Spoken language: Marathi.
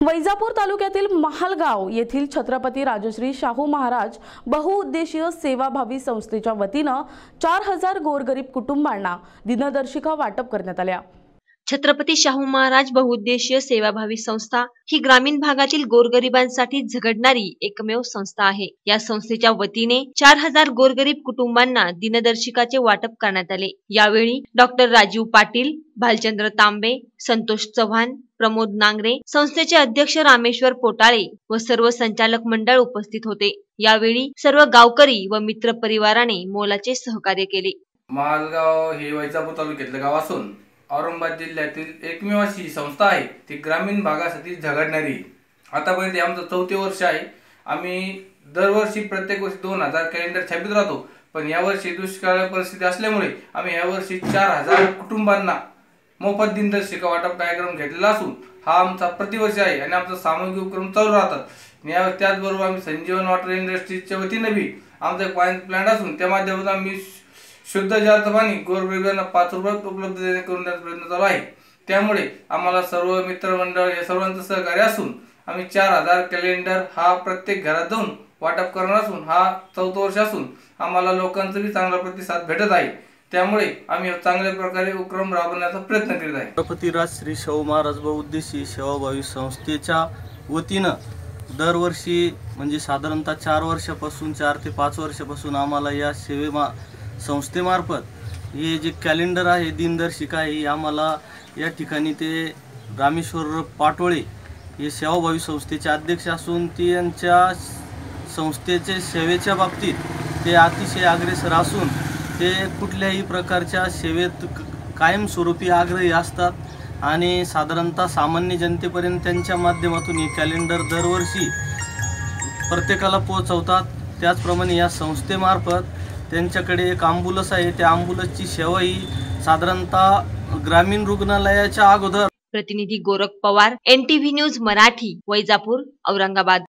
वैजापूर तालुक्यातील महालगाव येथील छत्रपती राजश्री शाहू महाराज बहुउद्देशीय सेवाभावी संस्थेच्या वतीने 4000 गोरगरीब कुटुंबांना दिनदर्शिका वाटप करण्यात आल्या। छत्रपती शाहू महाराज बहुउद्देशीय सेवाभावी संस्था ही ग्रामीण भागातील गोरगरिबांसाठी झगडणारी एकमेव संस्था आहे। या संस्थेच्या वतीने 4000 गोरगरीब कुटुंबांना दिनदर्शिकाचे वाटप करण्यात आले। यावेळी डॉक्टर राजीव पाटील, भालचंद्र तांबे, संतोष चव्हाण, प्रमोद नांगरे, संस्थेचे अध्यक्ष रामेश्वर पोटाळे व सर्व संचालक मंडळ उपस्थित होते। यावेळी सर्व गावकरी व मित्र परिवाराने मोलाचे सहकार्य केले। महालगाव हे वैजापूर तालुक्यातले गाव असून औरंगाबाद जिल्ह्यातील एकमेव अशी संस्था आहे ती ग्रामीण भागासाठी झगडणारी। आतापर्यंत आमचं 4थे वर्ष आहे। आम्ही दरवर्षी प्रत्येक वर्षी 2000 कॅलेंडर छापित राहतो, पण यावर्षी दुष्काळ परिस्थिती असल्यामुळे आम्ही यावर्षी 4000 कुटुंबांना मोफत दिनदर्शिका वाटप कार्यक्रम घेतलेला असून हा आमचा प्रतिवर्ष आहे आणि आमचा सामूहिक उपक्रम चालू राहतात। त्याचबरोबर आम्ही संजीवन वॉटर इंडस्ट्रीजच्या वतीने बी आमचा एक प्लांट असून त्या माध्यमातून आम्ही शुद्ध जलचं पाणी गोरगरिबांना 5 रुपयात उपलब्ध करून देण्याचा प्रयत्न चालू आहे। त्यामुळे आम्हाला सर्व मित्रमंडळ या सर्वांचं सहकार्य असून आम्ही 4000 कॅलेंडर हा प्रत्येक घरात जाऊन वाटप करणार असून हा 4थं वर्ष असून आम्हाला लोकांचा भी चांगला प्रतिसाद भेटत आहे। त्यामुळे आम्ही चांगल्या प्रकारे उपक्रम राबवण्याचा प्रयत्न करीत आहे। छत्रपती राजश्री शाहू महाराज बहुउद्देशीय सेवाभावी संस्थेच्या वतीने दरवर्षी म्हणजे साधारणतः 4 वर्षापासून 4 ते 5 वर्षापासून आम्हाला या संस्थेमार्फत हे जे कॅलेंडर आहे दिनदर्शिका आहे आम्हाला या ठिकाणी ते रामेश्वर पाटोळे हे सेवाभावी संस्थेचे अध्यक्ष असून ते यांच्या संस्थेचे सेवेच्या बाबतीत ते अतिशय अग्रेसर असून ते कुठल्याही प्रकारच्या सेवेत कायमस्वरूपी आग्रही असतात आणि साधारणतः सामान्य जनतेपर्यंत त्यांच्या माध्यमातून हे कॅलेंडर दरवर्षी प्रत्येकाला पोहोचवतात। त्याचप्रमाणे या संस्थेमार्फत त्यांच्याकडे एक ॲम्ब्युलन्स आहे, त्या ॲम्ब्युलन्सची सेवा ही साधारणतः ग्रामीण रुग्णालयाच्या अगोदर। प्रतिनिधी गोरख पवार, NTV न्यूज मराठी, वैजापूर, औरंगाबाद।